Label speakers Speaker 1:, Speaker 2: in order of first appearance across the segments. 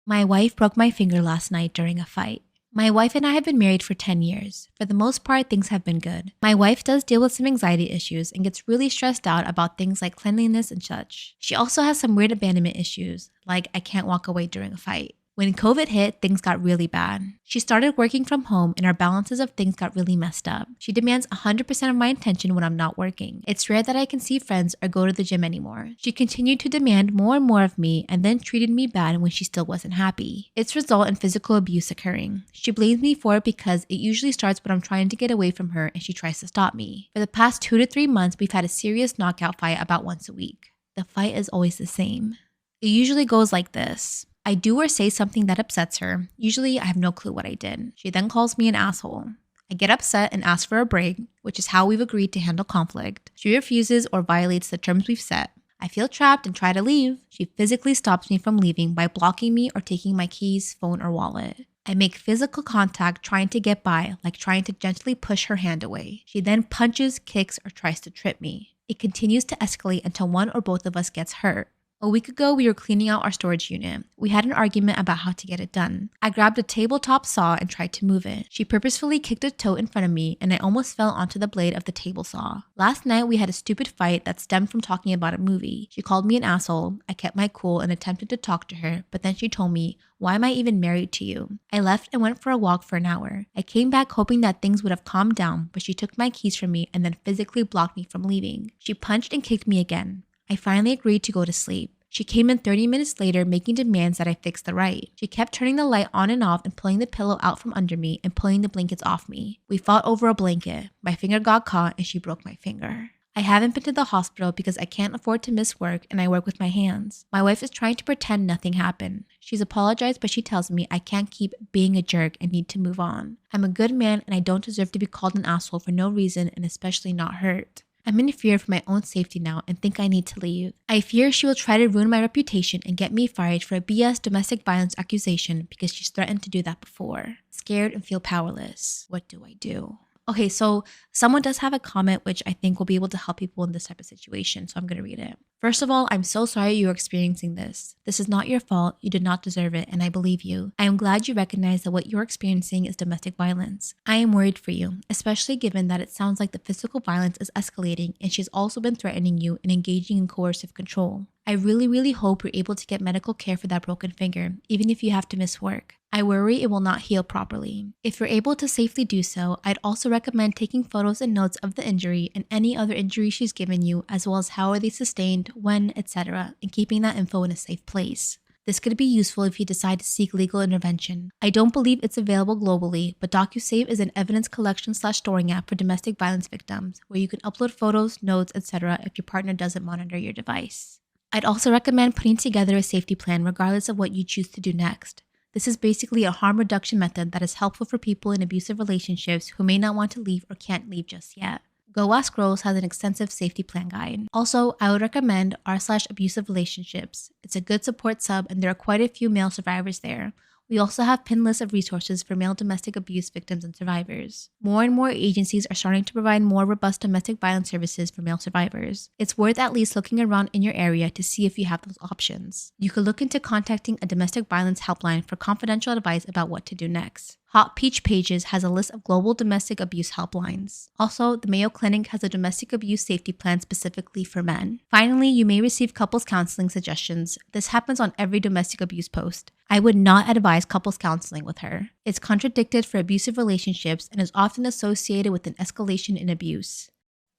Speaker 1: My wife broke my finger last night during a fight. My wife and I have been married for 10 years. For the most part, things have been good. My wife does deal with some anxiety issues and gets really stressed out about things like cleanliness and such. She also has some weird abandonment issues, like I can't walk away during a fight. When COVID hit, things got really bad. She started working from home and our balances of things got really messed up. She demands 100% of my attention when I'm not working. It's rare that I can see friends or go to the gym anymore. She continued to demand more and more of me and then treated me bad when she still wasn't happy. It's result in physical abuse occurring. She blames me for it because it usually starts when I'm trying to get away from her and she tries to stop me. For the past 2 to 3 months, we've had a serious knockout fight about once a week. The fight is always the same. It usually goes like this. I do or say something that upsets her. Usually, I have no clue what I did. She then calls me an asshole. I get upset and ask for a break, which is how we've agreed to handle conflict. She refuses or violates the terms we've set. I feel trapped and try to leave. She physically stops me from leaving by blocking me or taking my keys, phone, or wallet. I make physical contact trying to get by, like trying to gently push her hand away. She then punches, kicks, or tries to trip me. It continues to escalate until one or both of us gets hurt. A week ago, we were cleaning out our storage unit. We had an argument about how to get it done. I grabbed a tabletop saw and tried to move it. She purposefully kicked a toe in front of me and I almost fell onto the blade of the table saw. Last night, we had a stupid fight that stemmed from talking about a movie. She called me an asshole. I kept my cool and attempted to talk to her, but then she told me, "Why am I even married to you?" I left and went for a walk for an hour. I came back hoping that things would have calmed down, but she took my keys from me and then physically blocked me from leaving. She punched and kicked me again. I finally agreed to go to sleep. She came in 30 minutes later making demands that I fix the light. She kept turning the light on and off and pulling the pillow out from under me and pulling the blankets off me. We fought over a blanket. My finger got caught and she broke my finger. I haven't been to the hospital because I can't afford to miss work and I work with my hands. My wife is trying to pretend nothing happened. She's apologized, but she tells me I can't keep being a jerk and need to move on. I'm a good man and I don't deserve to be called an asshole for no reason and especially not hurt. I'm in fear for my own safety now and think I need to leave. I fear she will try to ruin my reputation and get me fired for a BS domestic violence accusation because she's threatened to do that before. Scared and feel powerless. What do I do? Okay, so someone does have a comment which I think will be able to help people in this type of situation, so I'm going to read it. First of all, I'm so sorry you're experiencing this. This is not your fault, you did not deserve it, and I believe you. I am glad you recognize that what you're experiencing is domestic violence. I am worried for you, especially given that it sounds like the physical violence is escalating and she's also been threatening you and engaging in coercive control. I really hope you're able to get medical care for that broken finger, even if you have to miss work. I worry it will not heal properly. If you're able to safely do so, I'd also recommend taking photos and notes of the injury and any other injury she's given you, as well as how are they sustained, when, etc., and keeping that info in a safe place. This could be useful if you decide to seek legal intervention. I don't believe it's available globally, but DocuSave is an evidence collection/storing app for domestic violence victims, where you can upload photos, notes, etc. if your partner doesn't monitor your device. I'd also recommend putting together a safety plan regardless of what you choose to do next. This is basically a harm reduction method that is helpful for people in abusive relationships who may not want to leave or can't leave just yet. Go Ask Rose has an extensive safety plan guide. Also, I would recommend r/abusive relationships. It's a good support sub and there are quite a few male survivors there. We also have pinned lists of resources for male domestic abuse victims and survivors. More and more agencies are starting to provide more robust domestic violence services for male survivors. It's worth at least looking around in your area to see if you have those options. You could look into contacting a domestic violence helpline for confidential advice about what to do next. Hot Peach Pages has a list of global domestic abuse helplines. Also, the Mayo Clinic has a domestic abuse safety plan specifically for men. Finally, you may receive couples counseling suggestions. This happens on every domestic abuse post. I would not advise couples counseling with her. It's contradicted for abusive relationships and is often associated with an escalation in abuse.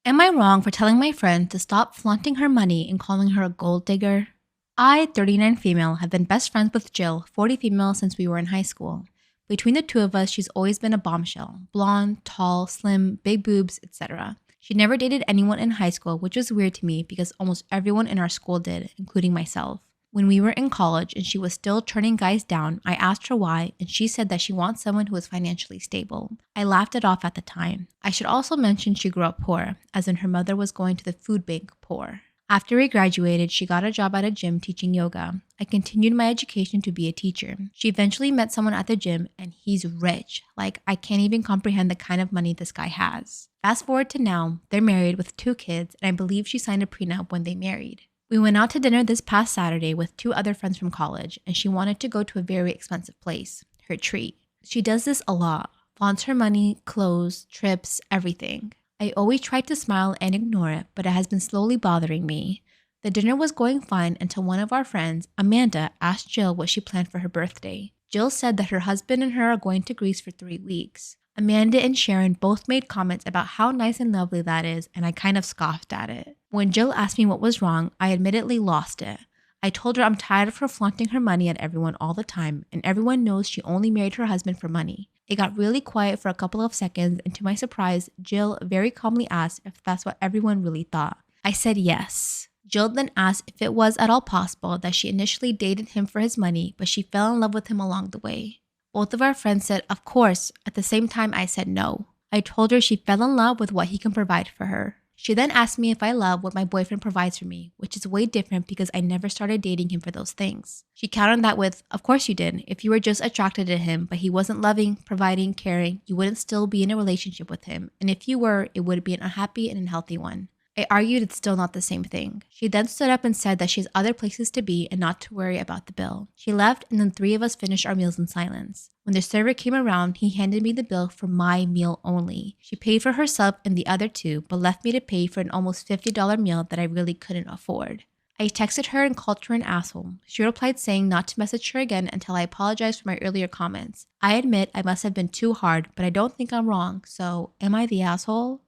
Speaker 1: Am I wrong for telling my friend to stop flaunting her money and calling her a gold digger? I, 39 female, have been best friends with Jill, 40 female, since we were in high school. Between the two of us, she's always been a bombshell. Blonde, tall, slim, big boobs, etc. She never dated anyone in high school, which was weird to me because almost everyone in our school did, including myself. When we were in college and she was still turning guys down, I asked her why, and she said that she wants someone who is financially stable. I laughed it off at the time. I should also mention she grew up poor, as in her mother was going to the food bank poor. After we graduated, she got a job at a gym teaching yoga. I continued my education to be a teacher. She eventually met someone at the gym and he's rich. Like, I can't even comprehend the kind of money this guy has. Fast forward to now, they're married with 2 kids, and I believe she signed a prenup when they married. We went out to dinner this past Saturday with 2 other friends from college, and she wanted to go to a very expensive place, her treat. She does this a lot, flaunts her money, clothes, trips, everything. I always tried to smile and ignore it, but it has been slowly bothering me. The dinner was going fine until one of our friends, Amanda, asked Jill what she planned for her birthday. Jill said that her husband and her are going to Greece for 3 weeks. Amanda and Sharon both made comments about how nice and lovely that is, and I kind of scoffed at it. When Jill asked me what was wrong, I admittedly lost it. I told her I'm tired of her flaunting her money at everyone all the time, and everyone knows she only married her husband for money. It got really quiet for a couple of seconds, and to my surprise, Jill very calmly asked if that's what everyone really thought. I said yes. Jill then asked if it was at all possible that she initially dated him for his money, but she fell in love with him along the way. Both of our friends said, of course. At the same time, I said no. I told her she fell in love with what he can provide for her. She then asked me if I love what my boyfriend provides for me, which is way different because I never started dating him for those things. She countered that with, of course you did. If you were just attracted to him, but he wasn't loving, providing, caring, you wouldn't still be in a relationship with him. And if you were, it would be an unhappy and unhealthy one. I argued it's still not the same thing. She then stood up and said that she has other places to be and not to worry about the bill. She left, and then 3 of us finished our meals in silence. When the server came around, he handed me the bill for my meal only. She paid for herself and the other 2, but left me to pay for an almost $50 meal that I really couldn't afford. I texted her and called her an asshole. She replied saying not to message her again until I apologized for my earlier comments. I admit I must have been too hard, but I don't think I'm wrong, so am I the asshole?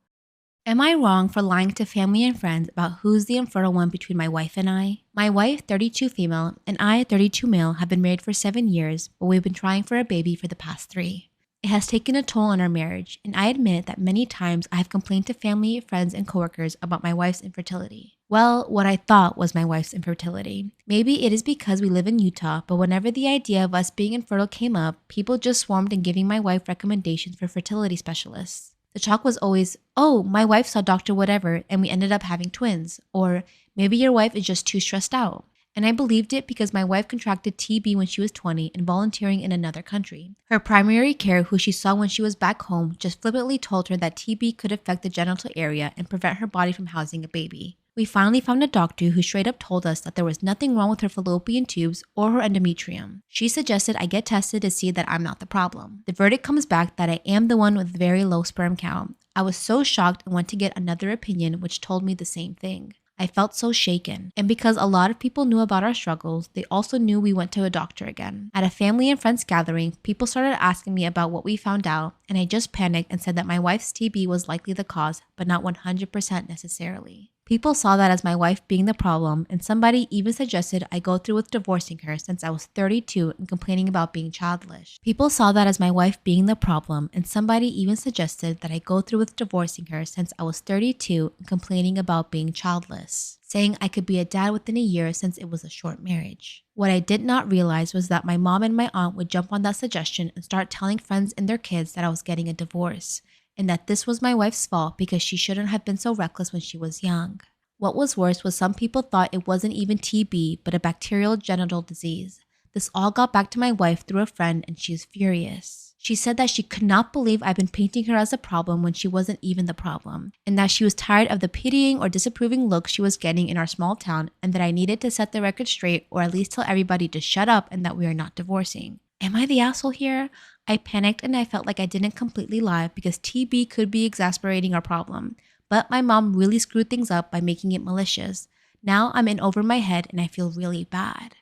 Speaker 1: Am I wrong for lying to family and friends about who's the infertile one between my wife and I? My wife, 32 female, and I, 32 male, have been married for 7 years, but we've been trying for a baby for the past 3. It has taken a toll on our marriage, and I admit that many times I have complained to family, friends, and coworkers about my wife's infertility. Well, what I thought was my wife's infertility. Maybe it is because we live in Utah, but whenever the idea of us being infertile came up, people just swarmed in giving my wife recommendations for fertility specialists. The talk was always, oh, my wife saw Dr. Whatever and we ended up having twins. Or maybe your wife is just too stressed out. And I believed it because my wife contracted TB when she was 20 and volunteering in another country. Her primary care, who she saw when she was back home, just flippantly told her that TB could affect the genital area and prevent her body from housing a baby. We finally found a doctor who straight up told us that there was nothing wrong with her fallopian tubes or her endometrium. She suggested I get tested to see that I'm not the problem. The verdict comes back that I am the one with very low sperm count. I was so shocked and went to get another opinion which told me the same thing. I felt so shaken. And because a lot of people knew about our struggles, they also knew we went to a doctor again. At a family and friends gathering, people started asking me about what we found out, and I just panicked and said that my wife's TB was likely the cause, but not 100% necessarily. People saw that as my wife being the problem, and somebody even suggested I go through with divorcing her since I was 32 and complaining about being childless. People saw that as my wife being the problem, and somebody even suggested that I go through with divorcing her since I was 32 and complaining about being childless, saying I could be a dad within a year since it was a short marriage. What I did not realize was that my mom and my aunt would jump on that suggestion and start telling friends and their kids that I was getting a divorce, and that this was my wife's fault because she shouldn't have been so reckless when she was young. What was worse was some people thought it wasn't even TB, but a bacterial genital disease. This all got back to my wife through a friend, and she is furious. She said that she could not believe I've been painting her as a problem when she wasn't even the problem, and that she was tired of the pitying or disapproving looks she was getting in our small town, and that I needed to set the record straight or at least tell everybody to shut up and that we are not divorcing. Am I the asshole here? I panicked and I felt like I didn't completely lie because TB could be exacerbating our problem. But my mom really screwed things up by making it malicious. Now I'm in over my head and I feel really bad.